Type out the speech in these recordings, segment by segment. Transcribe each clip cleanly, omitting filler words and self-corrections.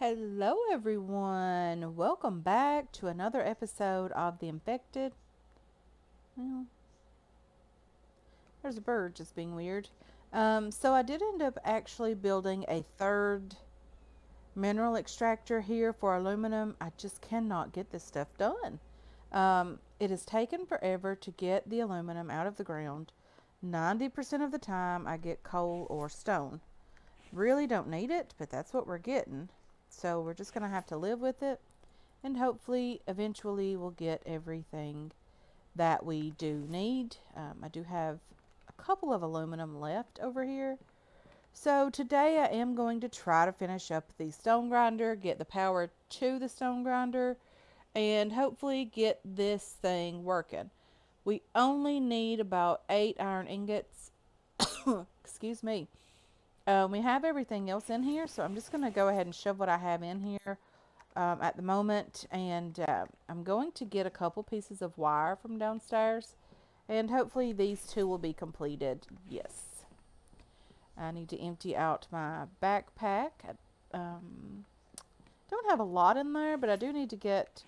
Hello, everyone. Welcome back to another episode of The Infected. Well, there's a bird just being weird. So I did end up actually building a third mineral extractor here for aluminum. I just cannot get this stuff done. It has taken forever to get the aluminum out of the ground. 90% of the time, I get coal or stone. Really don't need it, but that's what we're getting. So we're just going to have to live with it. And hopefully eventually we'll get everything that we do need. I do have a couple of aluminum left over here. So today I am going to try to finish up the stone grinder, get the power to the stone grinder, and hopefully get this thing working. We only need about 8 iron ingots. Excuse me. We have everything else in here, so I'm just going to go ahead and shove what I have in here at the moment, and I'm going to get a couple pieces of wire from downstairs, and hopefully these two will be completed. Yes, I need to empty out my backpack. I don't have a lot in there, but I do need to get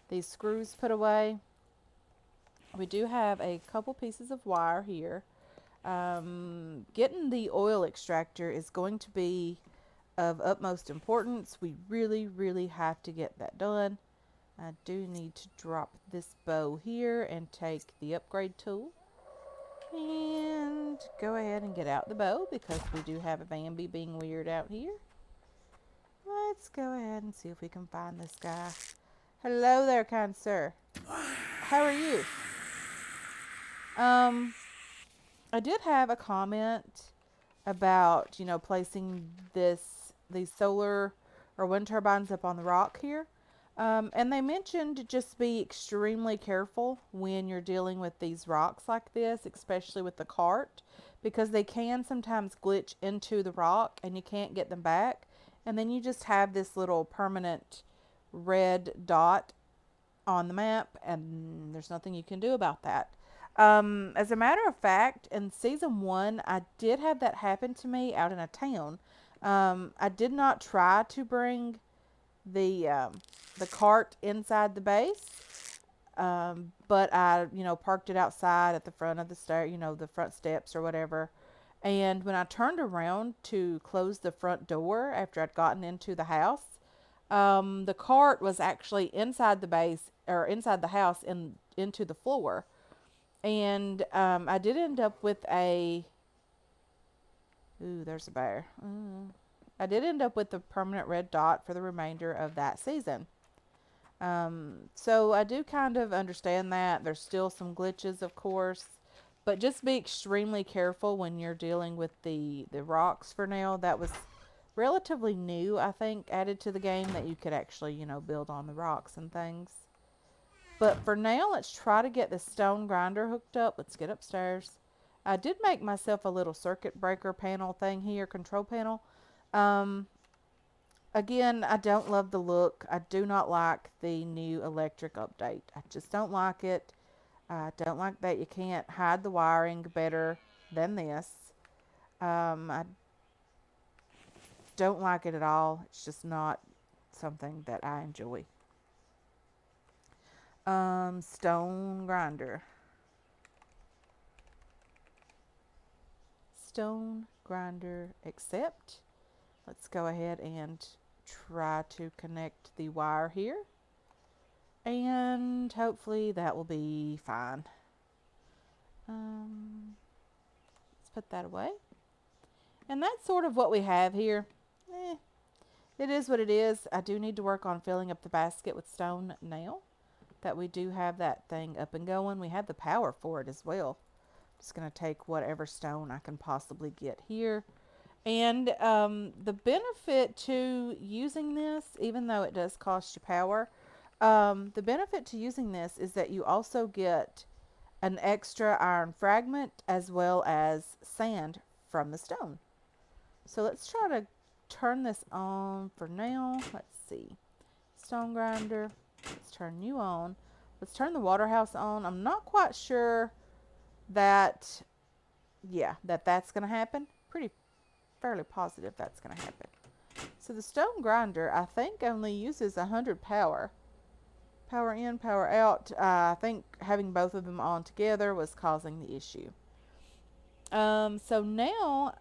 these screws put away. We do have a couple pieces of wire here. Getting the oil extractor is going to be of utmost importance. We really have to get that done. I do need to drop this bow here and take the upgrade tool and go ahead and get out the bow because we do have a Bambi being weird out here. Let's go ahead and see if we can find this guy. Hello there, kind sir. How are you? I did have a comment about, placing these solar or wind turbines up on the rock here. And they mentioned just be extremely careful when you're dealing with these rocks like this, especially with the cart, because they can sometimes glitch into the rock and you can't get them back. And then you just have this little permanent red dot on the map, and there's nothing you can do about that. As a matter of fact, in season one, I did have that happen to me out in a town. I did not try to bring the cart inside the base, but I, parked it outside at the front of the stair, the front steps or whatever. And when I turned around to close the front door after I'd gotten into the house, the cart was actually inside the base or inside the house and into the floor. And I did end up with a. Ooh, there's a bear. I did end up with a permanent red dot for the remainder of that season. So I do kind of understand that. There's still some glitches, of course. But just be extremely careful when you're dealing with the rocks for now. That was relatively new, I think, added to the game that you could actually, build on the rocks and things. But for now, let's try to get the stone grinder hooked up. Let's get upstairs. I did make myself a little circuit breaker panel thing here, control panel. Um, Again, I don't love the look. I do not like the new electric update. I just don't like it. I don't like that you can't hide the wiring better than this. I don't like it at all. It's just not something that I enjoy. Stone grinder. Stone grinder accept. Let's go ahead and try to connect the wire here. And hopefully that will be fine. Let's put that away. And that's sort of what we have here. It is what it is. I do need to work on filling up the basket with stone now that we do have that thing up and going. We have the power for it as well. I'm just going to take whatever stone I can possibly get here. And the benefit to using this, even though it does cost you power, the benefit to using this is that you also get an extra iron fragment as well as sand from the stone. So let's try to turn this on for now. Let's see. Stone grinder. Let's turn you on. Let's turn the water house on. I'm not quite sure that, that's going to happen. Fairly positive that's going to happen. So the stone grinder, I think, only uses 100 power. Power in, power out. I think having both of them on together was causing the issue. So now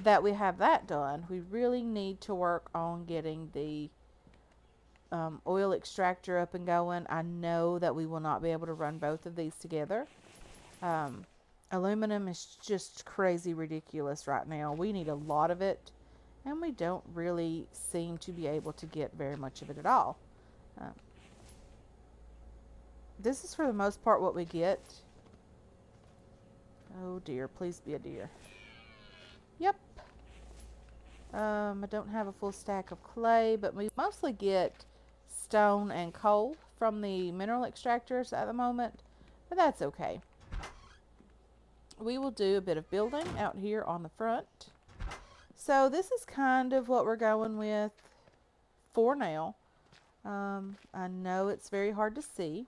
that we have that done, we really need to work on getting the oil extractor up and going. I know that we will not be able to run both of these together. Um, Aluminum is just crazy ridiculous right now. We need a lot of it, and we don't really seem to be able to get very much of it at all. Um, this is for the most part what we get. Oh dear, please be a deer. Yep. I don't have a full stack of clay, but we mostly get stone and coal from the mineral extractors at the moment, but that's okay. We will do a bit of building out here on the front. So this is kind of what we're going with for now. I know it's very hard to see,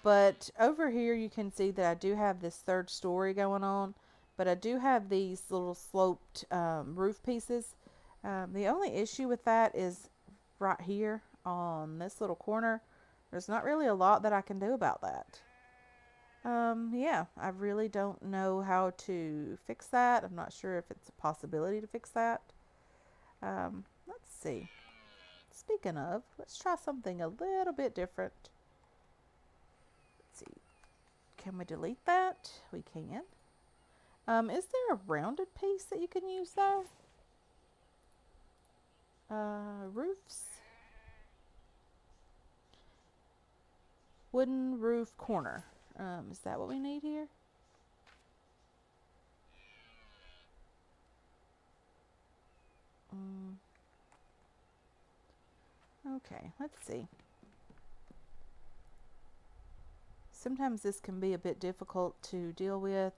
but over here you can see that I do have this third story going on, but I do have these little sloped roof pieces. The only issue with that is right here on this little corner. There's not really a lot that I can do about that. Yeah, I really don't know how to fix that. I'm not sure if it's a possibility to fix that. Let's see. Speaking of, let's try something a little bit different. Let's see. Can we delete that? We can. Is there a rounded piece that you can use there? Roofs. Wooden roof corner. Is that what we need here? Okay, let's see. Sometimes this can be a bit difficult to deal with.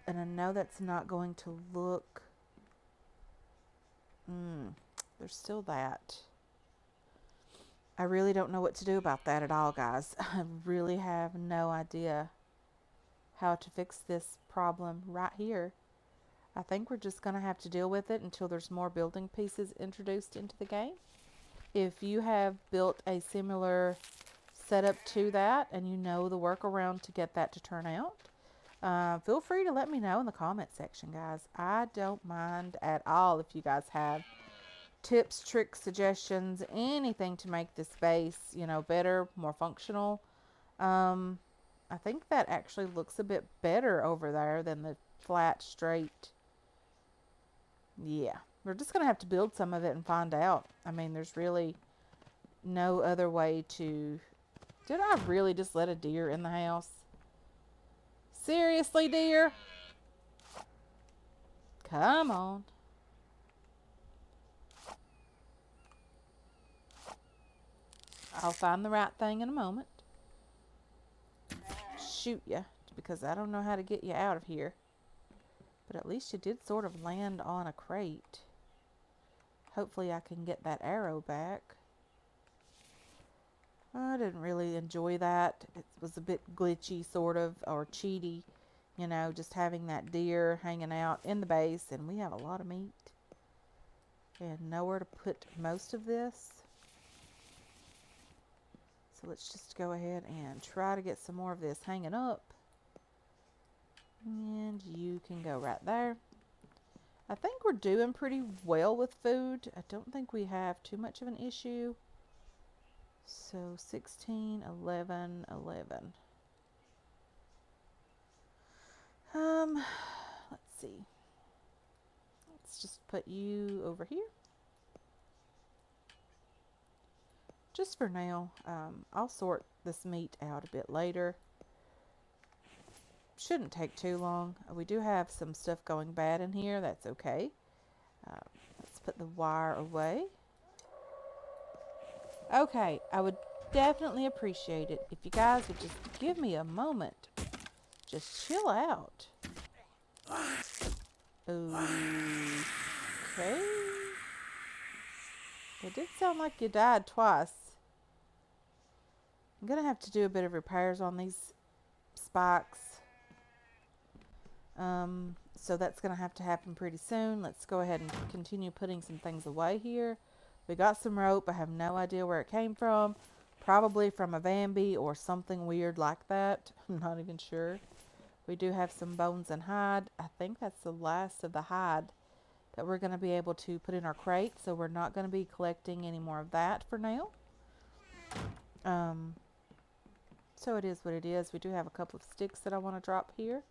And I know that's not going to look... there's still that. I really don't know what to do about that at all, guys. I really have no idea how to fix this problem right here. I think we're just going to have to deal with it until there's more building pieces introduced into the game. If you have built a similar setup to that and you know the workaround to get that to turn out, feel free to let me know in the comment section, guys. I don't mind at all if you guys have tips, tricks, suggestions, anything to make this base, better, more functional. I think that actually looks a bit better over there than the flat, straight. Yeah, we're just going to have to build some of it and find out. I mean, there's really no other way to... Did I really just let a deer in the house? Seriously, deer? Come on. I'll find the right thing in a moment. Shoot ya, because I don't know how to get you out of here. But at least you did sort of land on a crate. Hopefully I can get that arrow back. I didn't really enjoy that. It was a bit glitchy, sort of, or cheaty. Just having that deer hanging out in the base, and we have a lot of meat. And nowhere to put most of this. So let's just go ahead and try to get some more of this hanging up. And you can go right there. I think we're doing pretty well with food. I don't think we have too much of an issue. So 16, 11, 11. Let's see. Let's just put you over here. Just for now. I'll sort this meat out a bit later. Shouldn't take too long. We do have some stuff going bad in here. That's okay. Let's put the wire away. Okay, I would definitely appreciate it if you guys would just give me a moment. Just chill out. Okay. It did sound like you died twice. I'm going to have to do a bit of repairs on these spikes. So that's going to have to happen pretty soon. Let's go ahead and continue putting some things away here. We got some rope. I have no idea where it came from. Probably from a Vamby or something weird like that. I'm not even sure. We do have some bones and hide. I think that's the last of the hide that we're going to be able to put in our crate. So we're not going to be collecting any more of that for now. So it is what it is. We do have a couple of sticks that I want to drop here.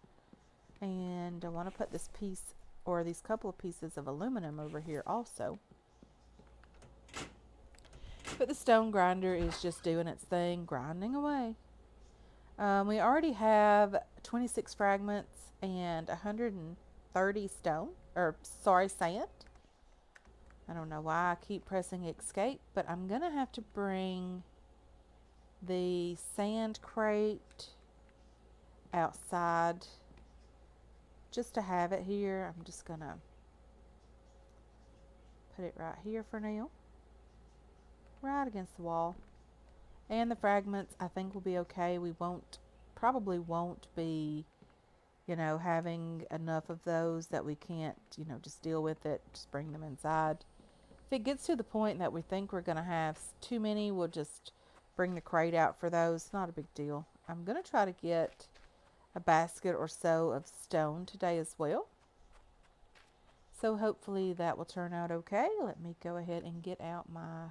And I want to put this piece or these couple of pieces of aluminum over here also. But the stone grinder is just doing its thing, grinding away. We already have 26 fragments and 130 stone, sand. I don't know why I keep pressing escape, but I'm going to have to bring the sand crate outside just to have it here. I'm just going to put it right here for now, right against the wall. And the fragments I think will be okay. We probably won't be, having enough of those that we can't, just deal with it, just bring them inside. If it gets to the point that we think we're going to have too many, we'll just bring the crate out for those. Not a big deal. I'm going to try to get a basket or so of stone today as well. So hopefully that will turn out okay. Let me go ahead and get out my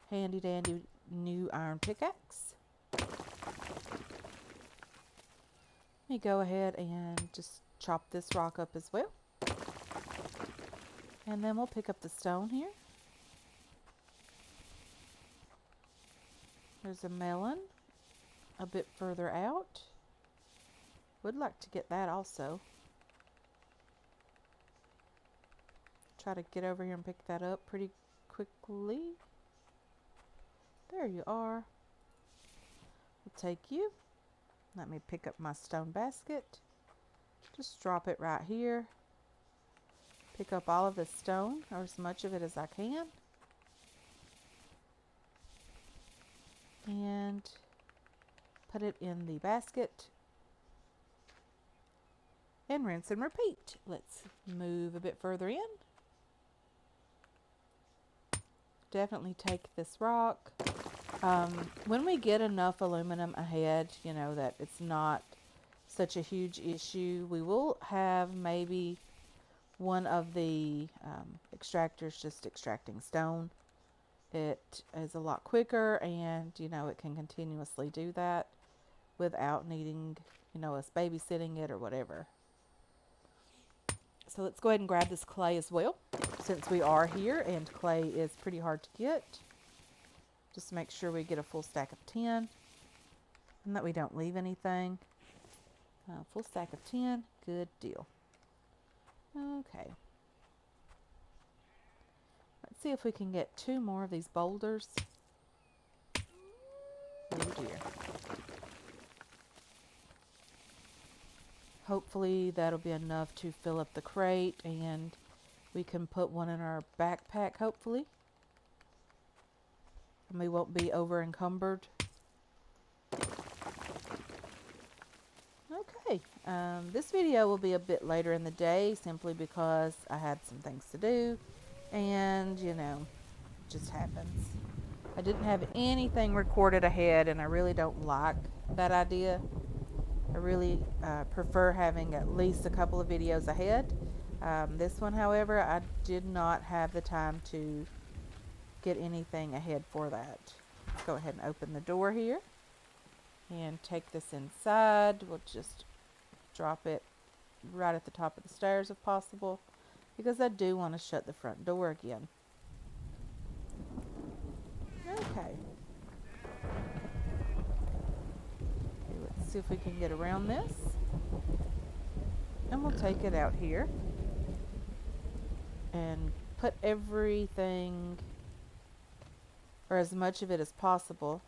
handy dandy new iron pickaxe. Let me go ahead and just chop this rock up as well. And then we'll pick up the stone here. There's a melon a bit further out. Would like to get that also. Try to get over here and pick that up pretty quickly. There you are. We'll take you. Let me pick up my stone basket. Just drop it right here. Pick up all of the stone, or as much of it as I can. And put it in the basket. And rinse and repeat. Let's move a bit further in. Definitely take this rock. When we get enough aluminum ahead, that it's not such a huge issue, we will have maybe one of the extractors just extracting stone. It is a lot quicker, and it can continuously do that without needing us babysitting it or whatever. So let's go ahead and grab this clay as well, since we are here and clay is pretty hard to get. Just make sure we get a full stack of 10 and that we don't leave anything. Full stack of 10, good deal. Okay. Let's see if we can get 2 more of these boulders. Oh dear. Hopefully that'll be enough to fill up the crate, and we can put one in our backpack, hopefully. And we won't be over encumbered. Okay, this video will be a bit later in the day simply because I had some things to do, and it just happens. I didn't have anything recorded ahead, and I really don't like that idea. I really prefer having at least a couple of videos ahead. This one, however, I did not have the time to get anything ahead for that. Let's go ahead and open the door here and take this inside. We'll just drop it right at the top of the stairs if possible, because I do want to shut the front door again. Okay. Let's see if we can get around this. And we'll take it out here and put everything, or as much of it as possible,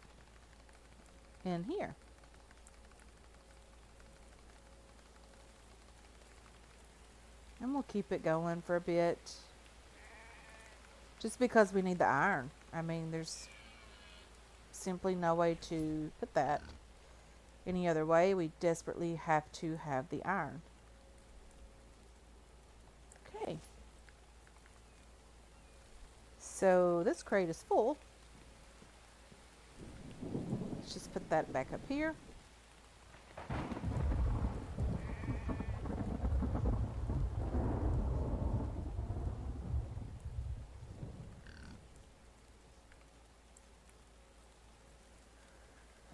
in here. And we'll keep it going for a bit, just because we need the iron. I mean, there's simply no way to put that any other way. We desperately have to have the iron. So this crate is full. Let's just put that back up here.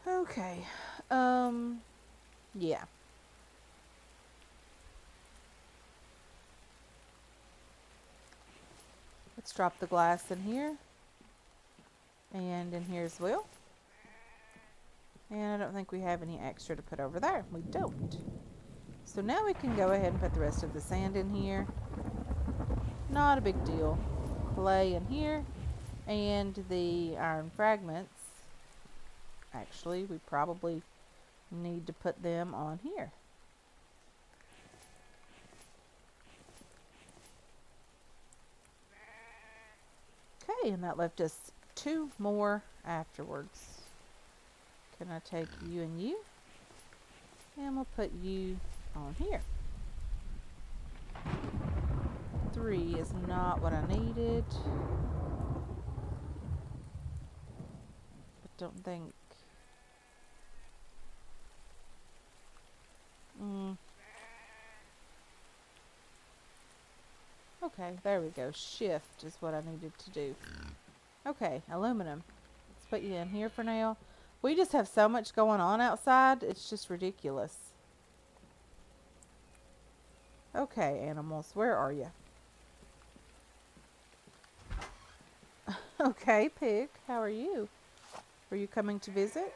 Okay. Yeah. Let's drop the glass in here. And in here as well. And I don't think we have any extra to put over there. We don't. So now we can go ahead and put the rest of the sand in here. Not a big deal. Clay in here. And the iron fragments. Actually, we probably need to put them on here. Okay, and that left us 2 more afterwards. Can I take you and you? And we'll put you on here. 3 is not what I needed. I don't think... Okay, there we go. Shift is what I needed to do. Okay, aluminum. Let's put you in here for now. We just have so much going on outside, it's just ridiculous. Okay, animals, where are you? Okay, pig, how are you? Are you coming to visit?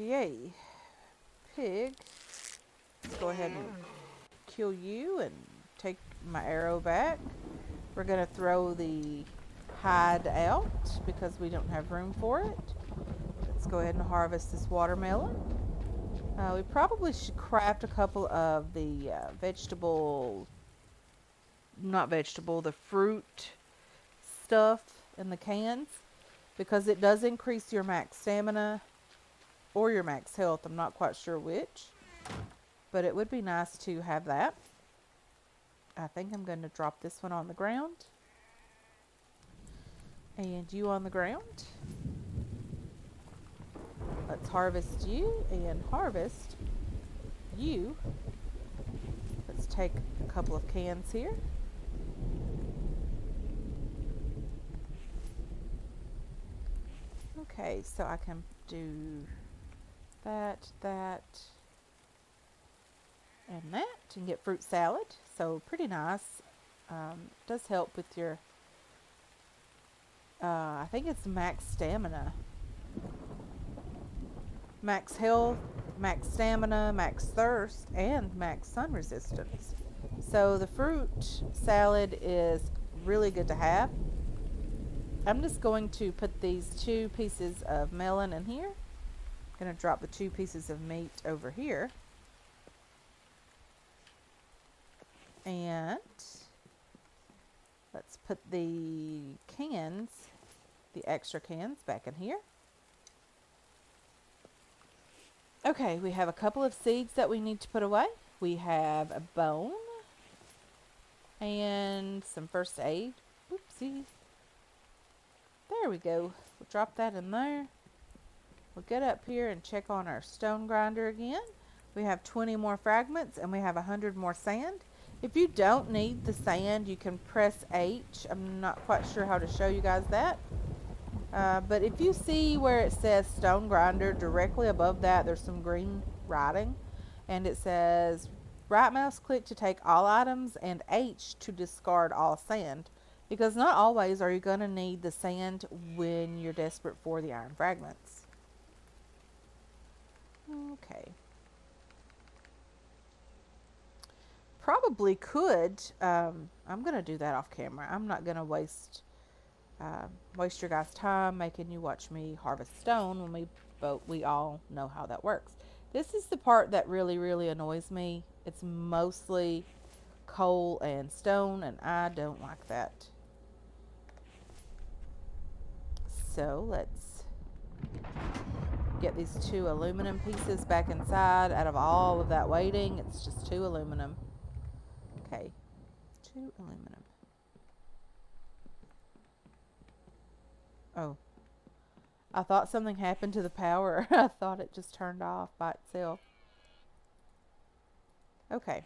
Okay, pig, let's go ahead and kill you and take my arrow back. We're going to throw the hide out because we don't have room for it. Let's go ahead and harvest this watermelon. We probably should craft a couple of the the fruit stuff in the cans because it does increase your max stamina or your max health. I'm not quite sure which, but it would be nice to have that. I think I'm going to drop this one on the ground and you on the ground. Let's harvest you and harvest you. Let's take a couple of cans here. Okay, so I can do that, and that, and get fruit salad. So pretty nice. Does help with your, I think it's max stamina. Max health, max stamina, max thirst, and max sun resistance. So the fruit salad is really good to have. I'm just going to put these 2 pieces of melon in here. I'm going to drop the 2 pieces of meat over here. And let's put the cans, the extra cans, back in here. Okay, we have a couple of seeds that we need to put away. We have a bone and some first aid. Oopsie. There we go. We'll drop that in there. We'll get up here and check on our stone grinder again. We have 20 more fragments and we have 100 more sand. If you don't need the sand, you can press H. I'm not quite sure how to show you guys that. But if you see where it says stone grinder, directly above that there's some green writing. And it says right mouse click to take all items and H to discard all sand. Because not always are you going to need the sand when you're desperate for the iron fragments. Okay. Probably could. I'm going to do that off camera. I'm not going to waste your guys' time making you watch me harvest stone when we all know how that works. This is the part that really annoys me. It's mostly coal and stone, and I don't like that. So let's get these 2 aluminum pieces back inside out of all of that weighting. It's just 2 aluminum. Okay, 2 aluminum. Oh, I thought something happened to the power. I thought it just turned off by itself. Okay,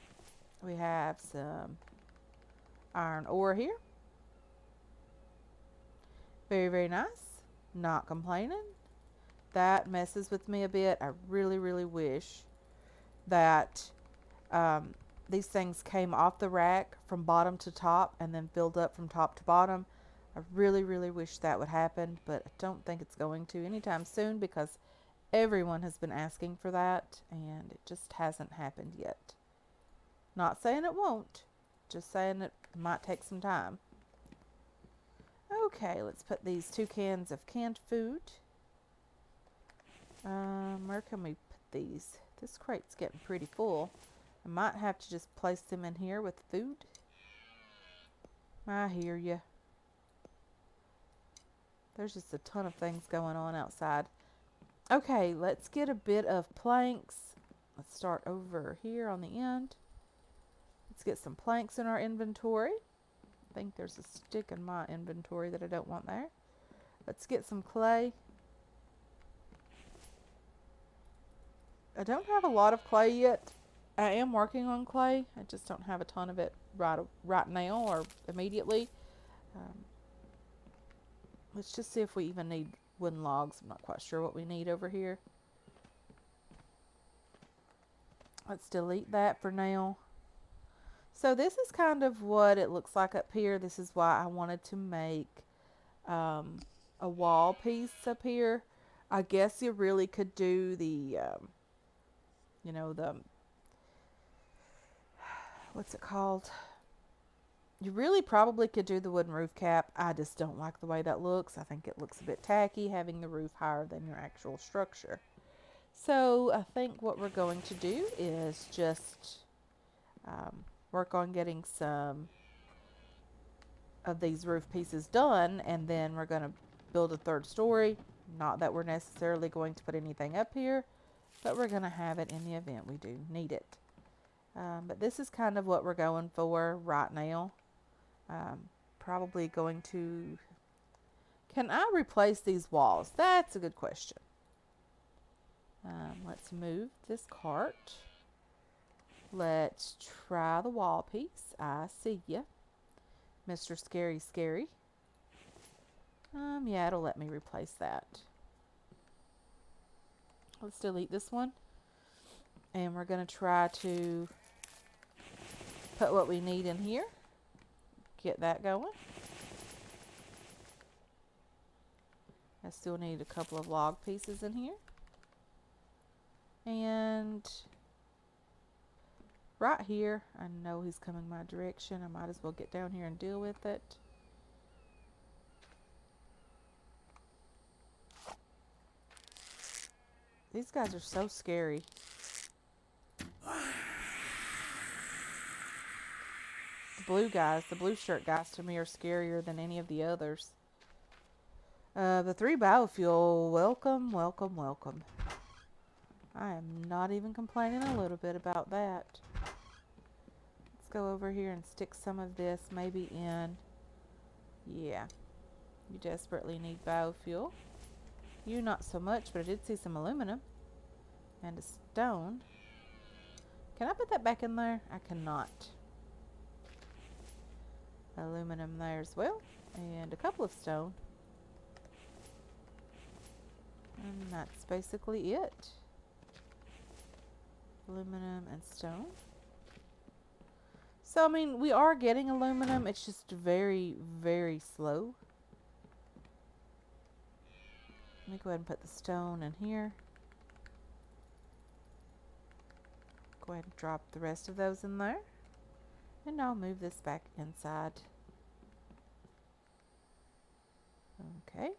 we have some iron ore here. Very, very nice. Not complaining. That messes with me a bit. I really, really wish that these things came off the rack from bottom to top and then filled up from top to bottom. I really, really wish that would happen, but I don't think it's going to anytime soon because everyone has been asking for that and it just hasn't happened yet. Not saying it won't, just saying it might take some time. Okay, let's put these 2 cans of canned food. Where can we put these? This crate's getting pretty full. I might have to just place them in here with food. I hear you. There's just a ton of things going on outside. Okay, let's get a bit of planks. Let's start over here on the end. Let's get some planks in our inventory. I think there's a stick in my inventory that I don't want there. Let's get some clay. I don't have a lot of clay yet. I am working on clay. I just don't have a ton of it right now or immediately. Let's just see if we even need wooden logs. I'm not quite sure what we need over here. Let's delete that for now. So this is kind of what it looks like up here. This is why I wanted to make a wall piece up here. I guess you really could do the, you know, the, what's it called? You really probably could do the wooden roof cap. I just don't like the way that looks. I think it looks a bit tacky having the roof higher than your actual structure. So I think what we're going to do is just work on getting some of these roof pieces done, and then we're going to build a 3rd story. Not that we're necessarily going to put anything up here, but we're going to have it in the event we do need it. But this is kind of what we're going for right now. Probably going to... Can I replace these walls? That's a good question. Let's move this cart. Let's try the wall piece. I see ya, Mr. Scary Scary. Yeah, it'll let me replace that. Let's delete this one. And we're going to try to put what we need in here. Get that going. I still need a couple of log pieces in here. And right here, I know he's coming my direction. I might as well get down here and deal with it. These guys are so scary. The blue guys, the blue shirt guys to me are scarier than any of the others. The 3 biofuel, welcome, welcome, welcome. I am not even complaining a little bit about that. Let's go over here and stick some of this maybe in. Yeah, you desperately need biofuel. You not so much, but I did see some aluminum and a stone. Can I put that back in there? I cannot. Aluminum there as well, and a couple of stone. And that's basically it. Aluminum and stone. So, I mean, we are getting aluminum. It's just very, very slow. Let me go ahead and put the stone in here. Go ahead and drop the rest of those in there. And I'll move this back inside. Okay.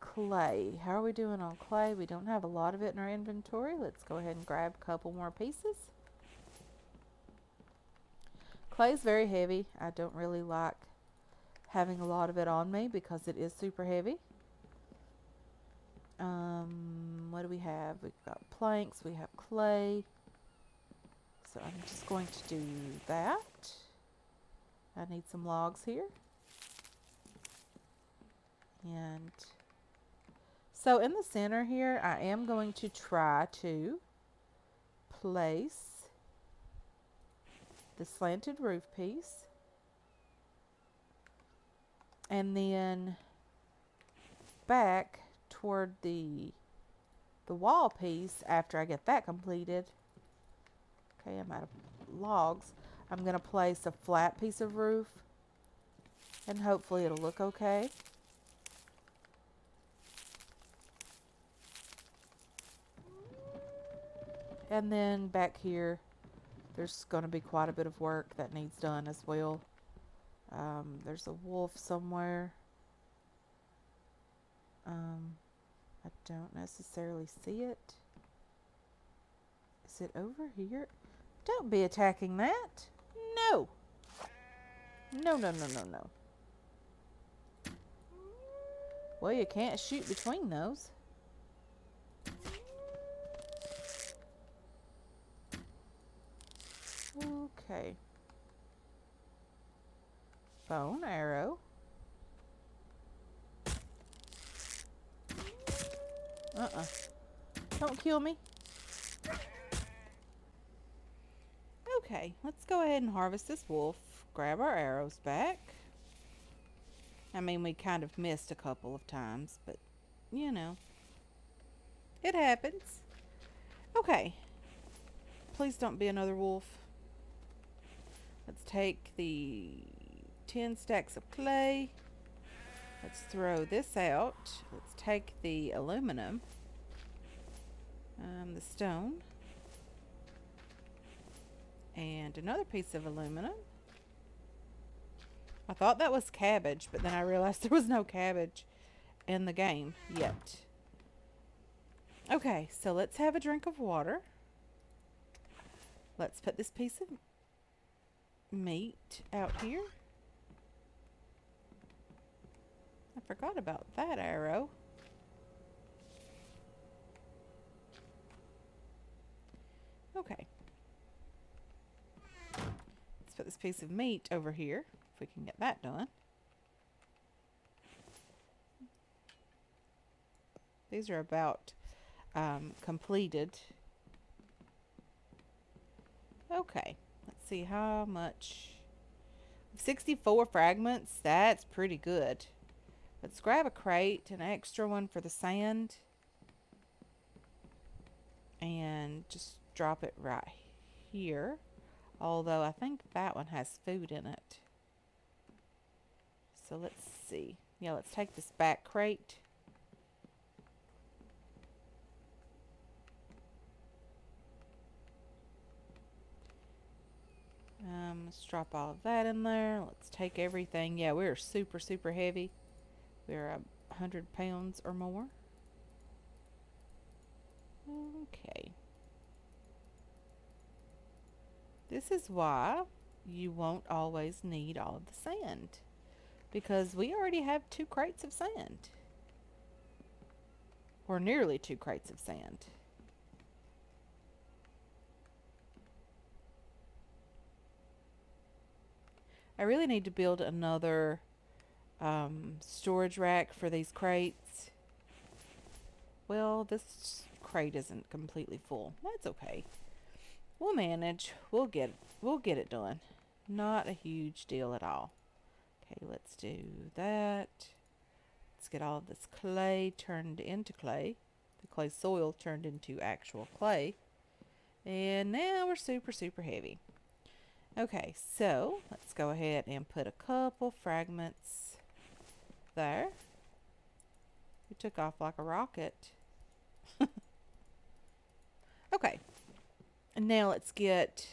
Clay. How are we doing on clay? We don't have a lot of it in our inventory. Let's go ahead and grab a couple more pieces. Clay is very heavy. I don't really like having a lot of it on me because it is super heavy. What do we have? We've got planks, we have clay. So I'm just going to do that. I need some logs here. And so in the center here, I am going to try to place the slanted roof piece. And then back toward the wall piece, after I get that completed, okay, I'm out of logs, I'm going to place a flat piece of roof, and hopefully it'll look okay. And then back here, there's going to be quite a bit of work that needs done as well. There's a wolf somewhere. I don't necessarily see it. Is it over here? Don't be attacking that. No. No, no, no, no, no. Well, you can't shoot between those. Okay. Bone arrow. Don't kill me. Okay, let's go ahead and harvest this wolf. Grab our arrows back. I mean, we kind of missed a couple of times, but, you know, it happens. Okay. Please don't be another wolf. Let's take the 10 stacks of clay. Let's throw this out. Let's take the aluminum, the stone, and another piece of aluminum. I thought that was cabbage, but then I realized there was no cabbage in the game yet. Okay, so let's have a drink of water. Let's put this piece of meat out here. I forgot about that arrow. Okay. Let's put this piece of meat over here, if we can get that done. These are about completed. Okay, let's see how much. 64 fragments, that's pretty good. Let's grab a crate, an extra one for the sand, and just drop it right here. Although I think that one has food in it. So let's see. Yeah, let's take this back crate. Let's drop all of that in there. Let's take everything. Yeah, we're super, super heavy. We're 100 pounds or more. Okay. This is why you won't always need all of the sand, because we already have 2 crates of sand. Or nearly 2 crates of sand. I really need to build another storage rack for these crates. Well, this crate isn't completely full. That's okay. We'll manage. We'll get it done. Not a huge deal at all. Okay, let's do that. Let's get all of this clay turned into clay. The clay soil turned into actual clay. And now we're super, super heavy. Okay, so let's go ahead and put a couple fragments there. We took off like a rocket. Okay, and now let's get,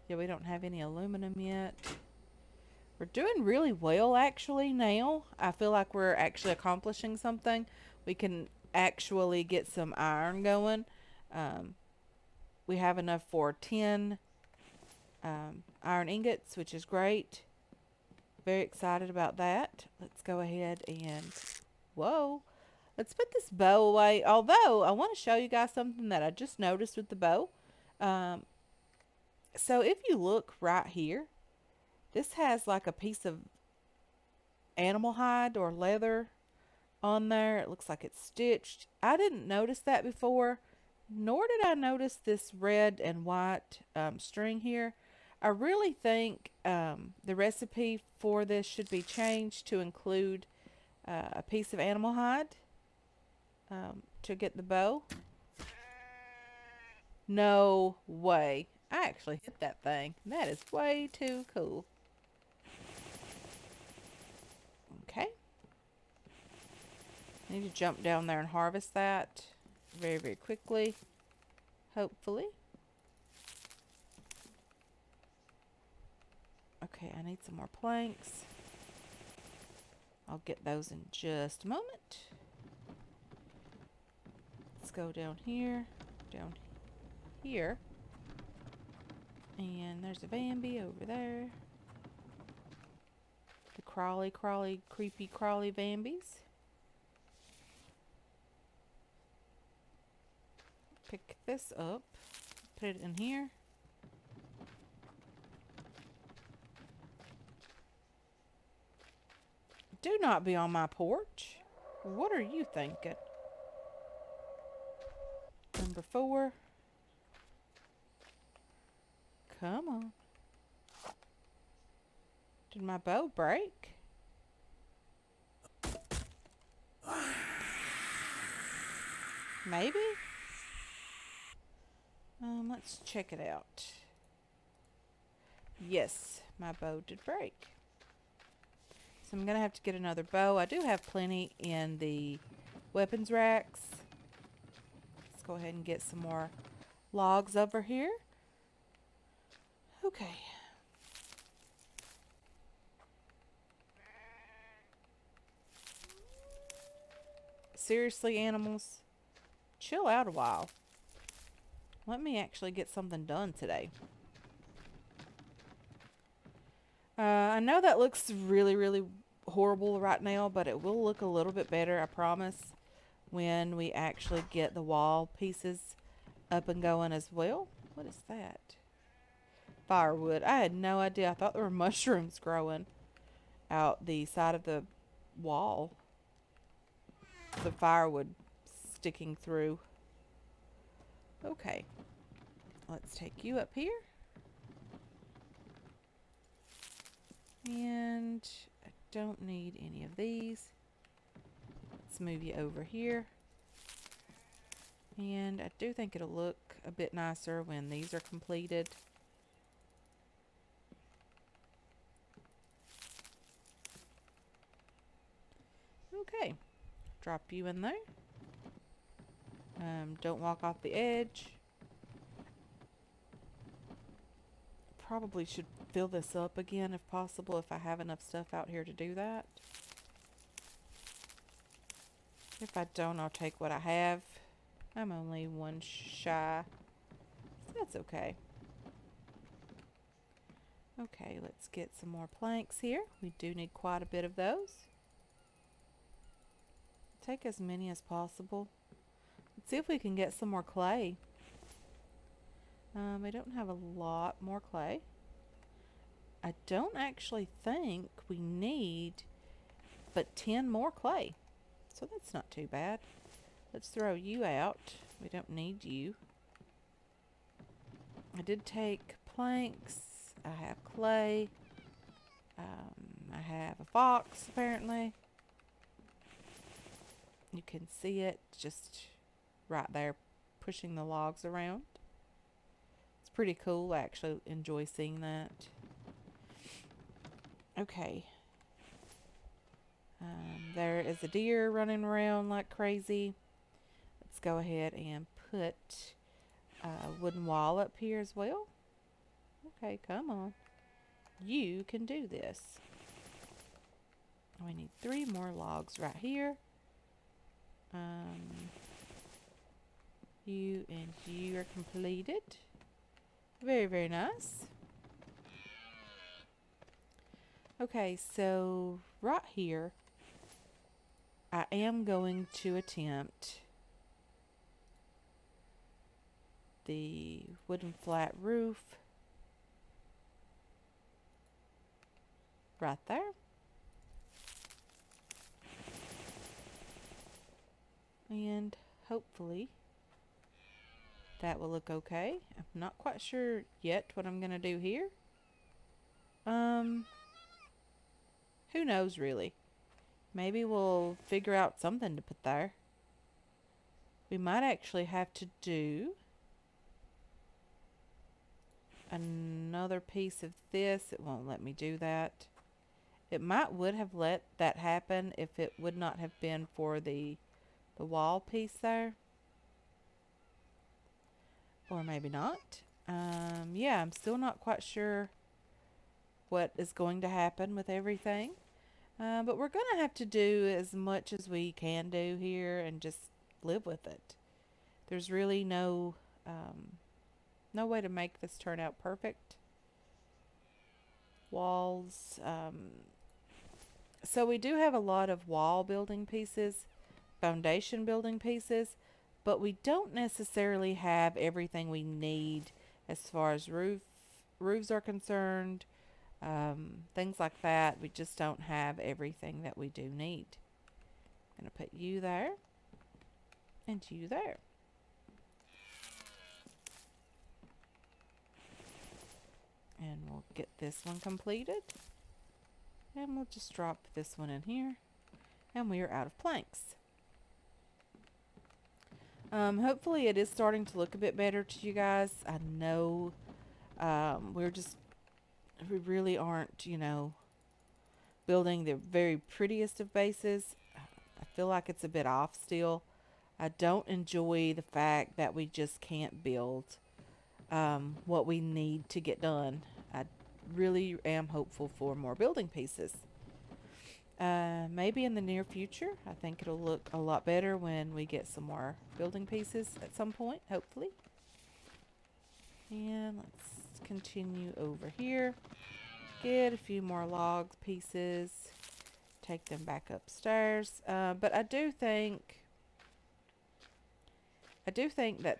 yeah, we don't have any aluminum yet. We're doing really well actually now. I feel like we're actually accomplishing something. We can actually get some iron going. We have enough for 10 iron ingots, which is great. Very excited about that. Let's go ahead and, whoa, let's put this bow away. Although, I want to show you guys something that I just noticed with the bow. Um, so if you look right here, this has like a piece of animal hide or leather on there. It looks like it's stitched. I didn't notice that before, nor did I notice this red and white string here. I really think the recipe for this should be changed to include a piece of animal hide to get the bow. No way. I actually hit that thing. That is way too cool. Okay. I need to jump down there and harvest that very, very quickly. Hopefully. Okay, I need some more planks. I'll get those in just a moment. Let's go down here, down here. And there's a Vamby over there. The crawly, creepy, crawly Vambies. Pick this up, put it in here. Do not be on my porch. What are you thinking? Number 4. Come on. Did my bow break? Maybe? Let's check it out. Yes, my bow did break. So I'm going to have to get another bow. I do have plenty in the weapons racks. Let's go ahead and get some more logs over here. Okay. Seriously, animals, chill out a while. Let me actually get something done today. I know that looks really, really horrible right now, but it will look a little bit better, I promise, when we actually get the wall pieces up and going as well. What is that? Firewood. I had no idea. I thought there were mushrooms growing out the side of the wall. The firewood sticking through. Okay. Let's take you up here. And I don't need any of these. Let's move you over here. And I do think it'll look a bit nicer when these are completed. Okay. Drop you in there. Don't walk off the edge. Probably should fill this up again if possible, if I have enough stuff out here to do that. If I don't, I'll take what I have. I'm only one shy, so that's okay. Okay, let's get some more planks here. We do need quite a bit of those. Take as many as possible. Let's see if we can get some more clay. We don't have a lot more clay. I don't actually think we need but 10 more clay. So that's not too bad. Let's throw you out. We don't need you. I did take planks. I have clay. I have a fox apparently. You can see it just right there pushing the logs around. It's pretty cool. I actually enjoy seeing that. Okay. There is a deer running around like crazy. Let's go ahead and put a wooden wall up here as well. Okay, come on. You can do this. We need 3 more logs right here. You and you are completed. Very, very nice. Okay, so right here, I am going to attempt the wooden flat roof right there. And hopefully that will look okay. I'm not quite sure yet what I'm going to do here. Um, who knows really? Maybe we'll figure out something to put there. We might actually have to do another piece of this. It won't let me do that. It would have let that happen if it would not have been for the wall piece there. Or maybe not. Yeah, I'm still not quite sure what is going to happen with everything. But we're going to have to do as much as we can do here and just live with it. There's really no way to make this turn out perfect. Walls. So we do have a lot of wall building pieces, foundation building pieces, but we don't necessarily have everything we need as far as roofs are concerned. Things like that. We just don't have everything that we do need. I'm going to put you there and you there. And we'll get this one completed. And we'll just drop this one in here. And we are out of planks. Hopefully it is starting to look a bit better to you guys. I know we really aren't, building the very prettiest of bases. I feel like it's a bit off still. I don't enjoy the fact that we just can't build what we need to get done. I really am hopeful for more building pieces. Maybe in the near future. I think it'll look a lot better when we get some more building pieces at some point, hopefully. And let's continue over here. Get a few more log pieces. Take them back upstairs. But I do think that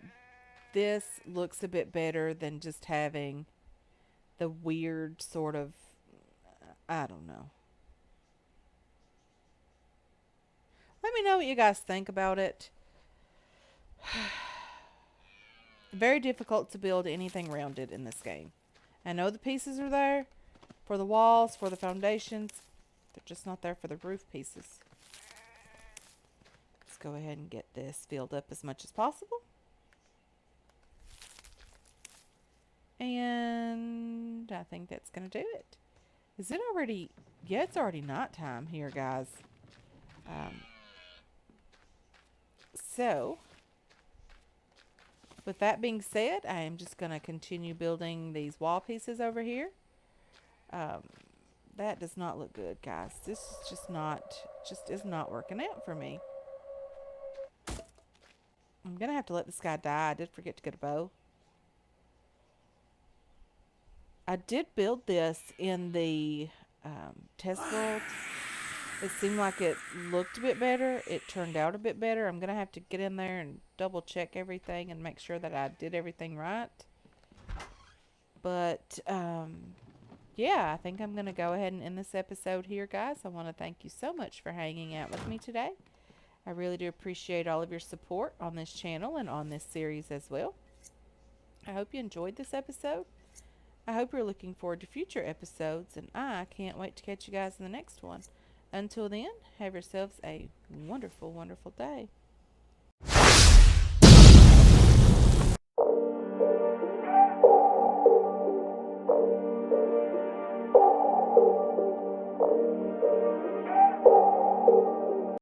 this looks a bit better than just having the weird sort of, I don't know. Let me know what you guys think about it. Very difficult to build anything rounded in this game. I know the pieces are there for the walls, for the foundations. They're just not there for the roof pieces. Let's go ahead and get this filled up as much as possible. And I think that's going to do it. Is it already? Yeah, it's already nighttime here, guys. So, with that being said, I am just going to continue building these wall pieces over here. That does not look good, guys. This is just is not working out for me. I'm going to have to let this guy die. I did forget to get a bow. I did build this in the test world. It seemed like it looked a bit better. It turned out a bit better. I'm going to have to get in there and double check everything and make sure that I did everything right. But, yeah, I think I'm going to go ahead and end this episode here, guys. I want to thank you so much for hanging out with me today. I really do appreciate all of your support on this channel and on this series as well. I hope you enjoyed this episode. I hope you're looking forward to future episodes, and I can't wait to catch you guys in the next one. Until then, have yourselves a wonderful, wonderful day.